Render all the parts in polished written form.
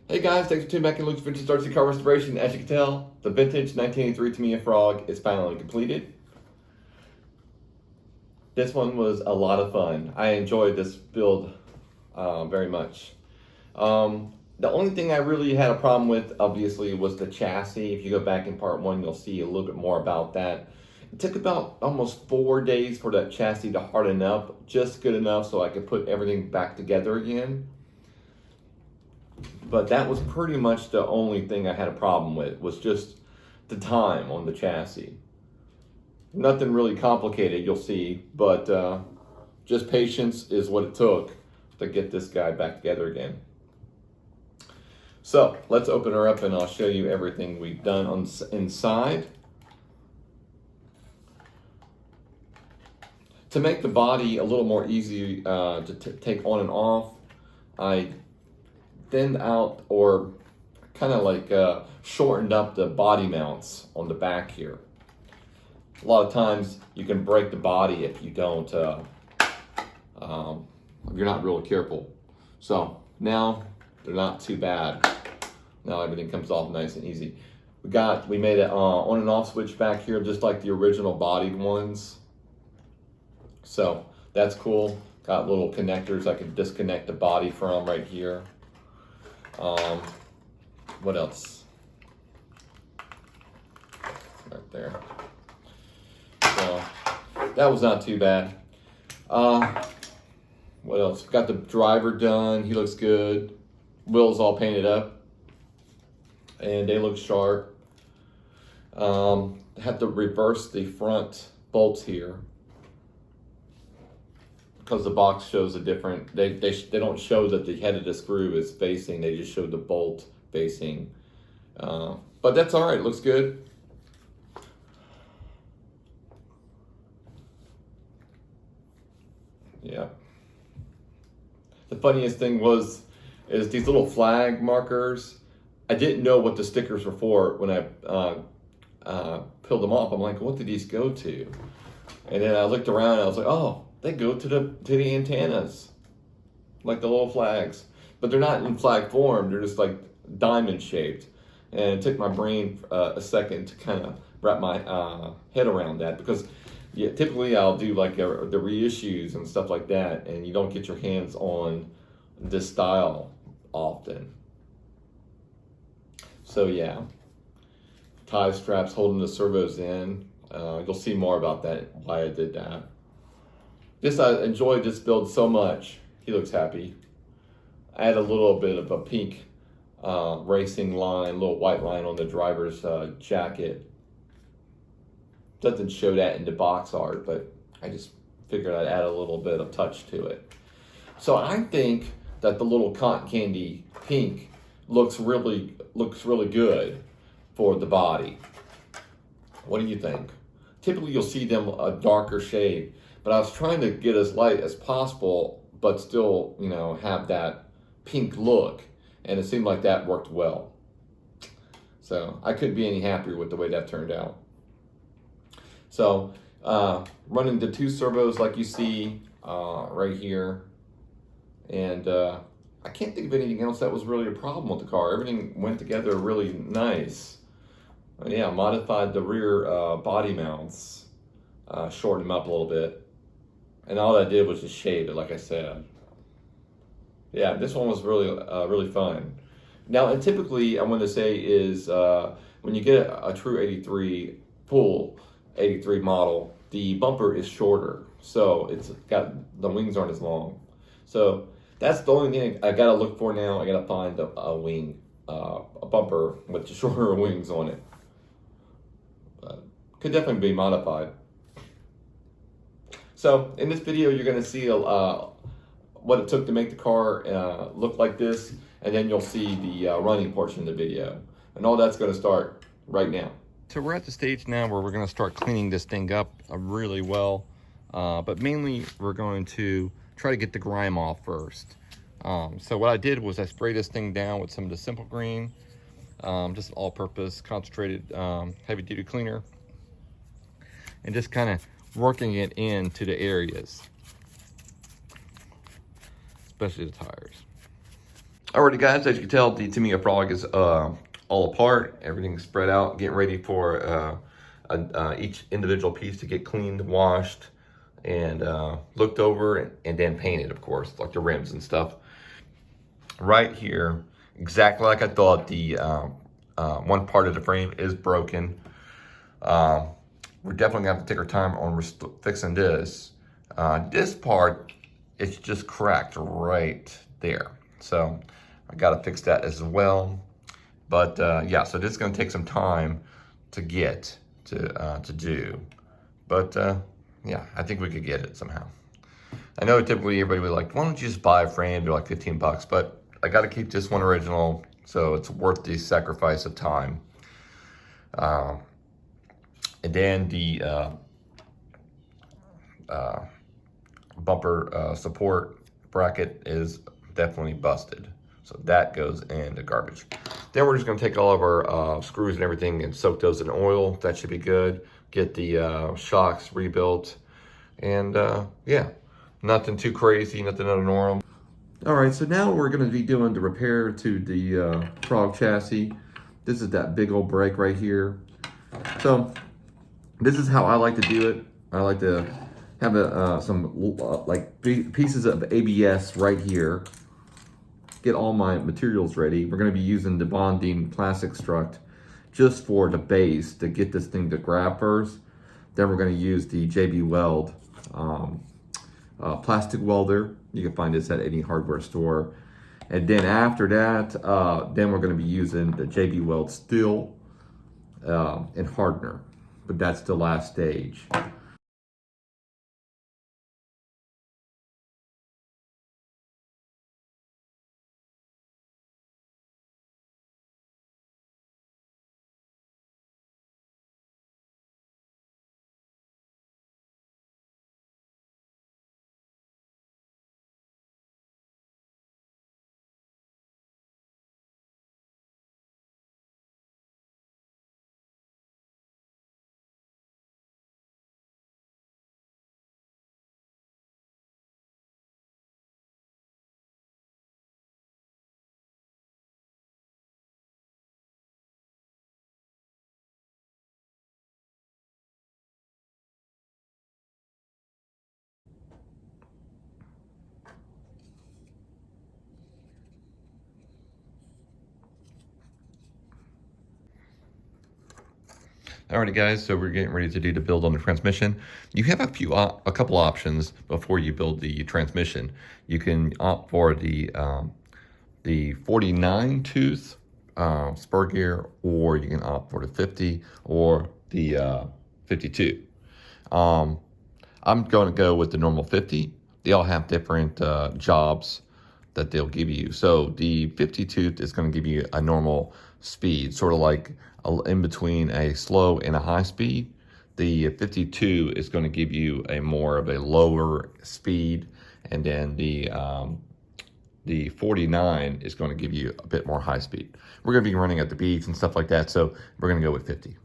Hey guys, thanks for tuning back in Luke's Vintage RC Car Restoration. As you can tell, the vintage 1983 Tamiya Frog is finally completed. This one was a lot of fun. I enjoyed this build very much. The only thing I really had a problem with, obviously, was the chassis. If you go back in part one, you'll see a little bit more about that. It took about almost 4 days for that chassis to harden up, just good enough so I could put everything back together again. But that was pretty much the only thing I had a problem with, was just the time on the chassis. Nothing really complicated, you'll see, but just patience is what it took to get this guy back together again. So let's open her up and I'll show you everything we've done on inside. To make the body a little more easy to take on and off, I thinned out, or kind of like shortened up the body mounts on the back here. A lot of times you can break the body if you don't, if you're not really careful. So now they're not too bad. Now everything comes off nice and easy. We made an on and off switch back here, just like the original bodied ones. So that's cool. Got little connectors I can disconnect the body from right here. What else? Right there. So that was not too bad. What else? Got the driver done. He looks good. Wheels all painted up, and they look sharp. Have to reverse the front bolts here because the box shows a different. They don't show that the head of the screw is facing. They just show the bolt facing. But that's all right. It looks good. Yeah. The funniest thing is these little flag markers. I didn't know what the stickers were for when I peeled them off. I'm like, what did these go to? And then I looked around and I was like, oh, they go to the antennas, like the little flags. But they're not in flag form. They're just like diamond shaped. And it took my brain a second to kind of wrap my head around that, because yeah, typically I'll do like the reissues and stuff like that, and you don't get your hands on this style often. So yeah, tie straps holding the servos in. You'll see more about that, why I did that. I enjoyed this build so much. He looks happy. I had a little bit of a pink racing line, little white line on the driver's jacket. Doesn't show that in the box art, but I just figured I'd add a little bit of touch to it. So I think that the little cotton candy pink looks really good for the body. What do you think? Typically you'll see them a darker shade, but I was trying to get as light as possible, but still, you know, have that pink look, and it seemed like that worked well. So I couldn't be any happier with the way that turned out. So running the 2 servos like you see right here, and I can't think of anything else that was really a problem with the car. Everything went together really nice. Yeah, modified the rear body mounts, shortened them up a little bit, and all I did was just shade it, like I said. Yeah, this one was really fun. Now, and typically I want to say is when you get a true 83 full 83 model, the bumper is shorter, so the wings aren't as long. So that's the only thing I gotta look for now. I gotta find a wing, a bumper with the shorter wings on it. Could definitely be modified. So in this video, you're gonna see what it took to make the car look like this, and then you'll see the running portion of the video, and all that's gonna start right now. So we're at the stage now where we're going to start cleaning this thing up really well, but mainly we're going to try to get the grime off first. So what I did was I sprayed this thing down with some of the Simple Green, just an all-purpose concentrated heavy-duty cleaner, and just kind of working it into the areas, especially the tires. Alrighty guys, as you can tell, the TAMIYA frog is all apart. Everything's spread out, getting ready for each individual piece to get cleaned, washed, and looked over, and then painted, of course, like the rims and stuff. Right here, exactly like I thought, the one part of the frame is broken. We're definitely gonna have to take our time on fixing this. This part, it's just cracked right there. So I gotta fix that as well. But yeah, so this is gonna take some time to get to do. But yeah, I think we could get it somehow. I know typically everybody would like, why don't you just buy a frame? They're like 15 bucks, but I gotta keep this one original, so it's worth the sacrifice of time. And then the bumper support bracket is definitely busted. So that goes in the garbage. Then we're just gonna take all of our screws and everything and soak those in oil. That should be good. Get the shocks rebuilt. And yeah, nothing too crazy, nothing out of normal. All right, so now we're gonna be doing the repair to the frog chassis. This is that big old break right here. So this is how I like to do it. I like to have some like pieces of ABS right here. Get all my materials ready. We're gonna be using the bonding plastic strut just for the base to get this thing to grab first. Then we're gonna use the JB Weld plastic welder. You can find this at any hardware store. And then after that, then we're gonna be using the JB Weld steel and hardener. But that's the last stage. Alrighty guys, so we're getting ready to do the build on the transmission. You have a couple options before you build the transmission. You can opt for the 49 tooth spur gear, or you can opt for the 50 or the 52. I'm going to go with the normal 50. They all have different jobs that they'll give you. So the 50 tooth is going to give you a normal speed, sort of like in between a slow and a high speed. The 52 is going to give you a more of a lower speed, and then the 49 is going to give you a bit more high speed. We're going to be running at the beach and stuff like that, so we're going to go with 50.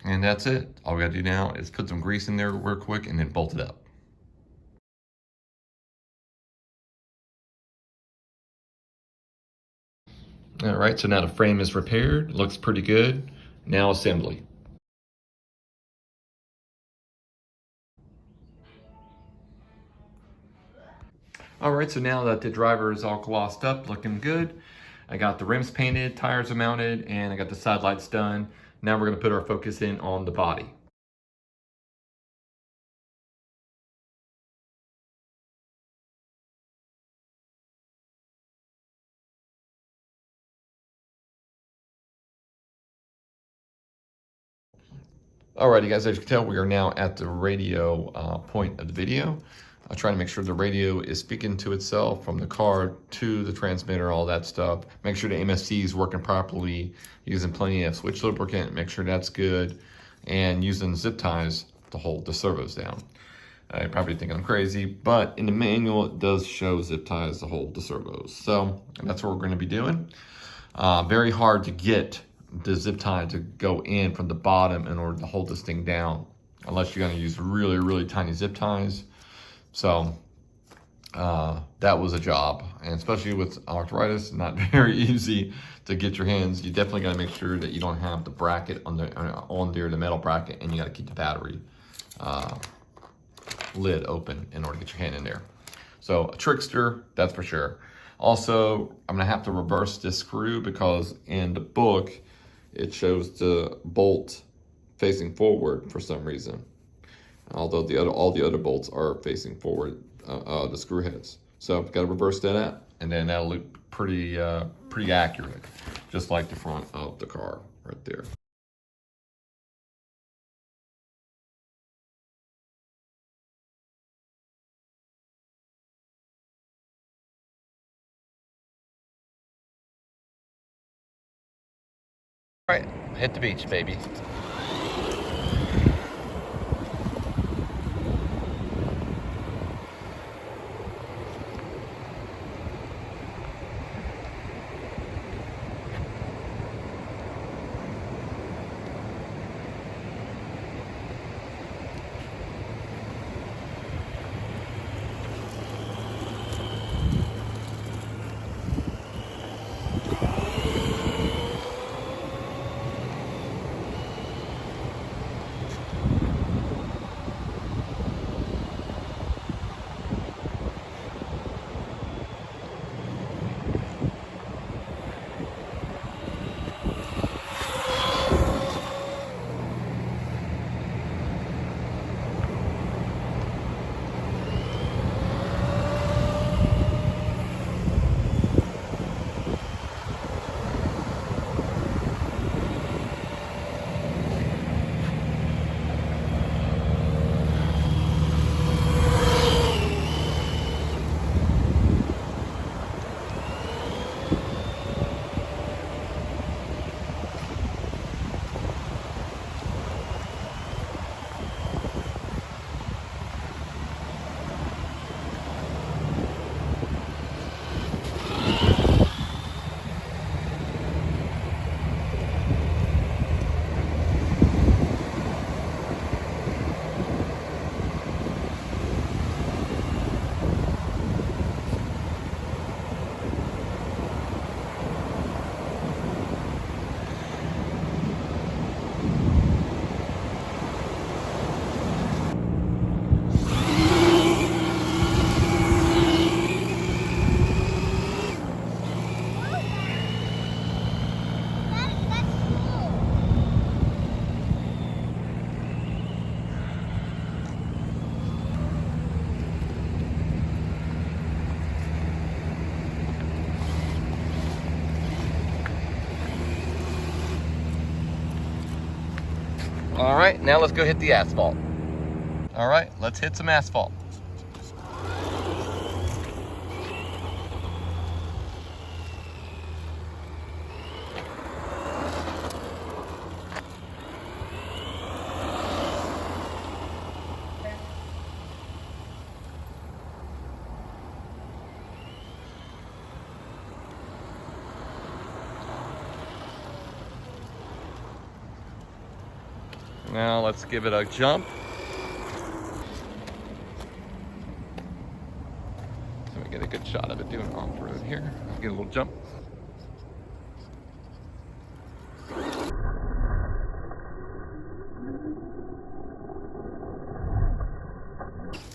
And that's it. All we gotta do now is put some grease in there real quick and then bolt it up. All right, so now the frame is repaired. Looks pretty good. Now assembly. All right, so now that the driver is all glossed up, looking good. I got the rims painted, tires are mounted, and I got the side lights done. Now we're gonna put our focus in on the body. Alrighty guys, as you can tell, we are now at the radio point of the video. I try to make sure the radio is speaking to itself from the car to the transmitter, all that stuff. Make sure the MFC is working properly, using plenty of switch lubricant, make sure that's good, and using zip ties to hold the servos down. You're probably thinking I'm crazy, but in the manual it does show zip ties to hold the servos. So that's what we're going to be doing. Very hard to get the zip tie to go in from the bottom in order to hold this thing down, unless you're going to use really, really tiny zip ties. So that was a job, and especially with arthritis, not very easy to get your hands. You definitely got to make sure that you don't have the bracket on there, the metal bracket, and you got to keep the battery lid open in order to get your hand in there. So a trickster, that's for sure. Also, I'm gonna have to reverse this screw because in the book it shows the bolt facing forward for some reason, although all the other bolts are facing forward, the screw heads. So I've got to reverse that out, and then that'll look pretty accurate, just like the front of the car right there. All right, hit the beach, baby. All right, now let's go hit the asphalt. All right, let's hit some asphalt. Now let's give it a jump. So we get a good shot of it doing off-road here. Get a little jump.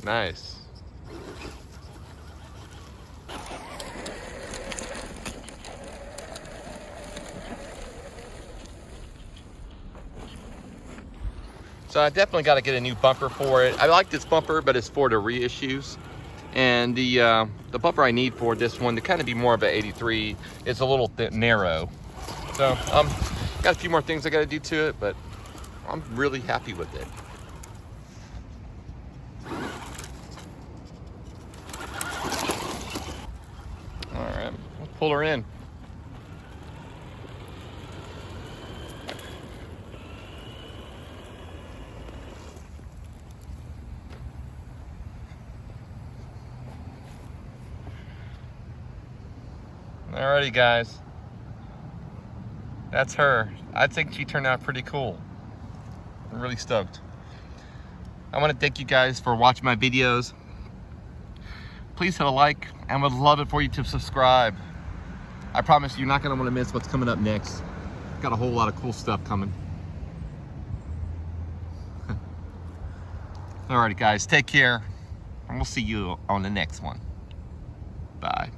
Nice. So I definitely got to get a new bumper for it. I like this bumper, but it's for the reissues. And the bumper I need for this one to kind of be more of an 83, it's a little bit narrow. So got a few more things I got to do to it, but I'm really happy with it. pull her in. Alrighty guys, that's her. I think she turned out pretty cool. I'm really stoked. I want to thank you guys for watching my videos. Please hit a like, and would love it for you to subscribe. I promise you're not going to want to miss what's coming up next. Got a whole lot of cool stuff coming. Alrighty guys, take care, and we'll see you on the next one. Bye.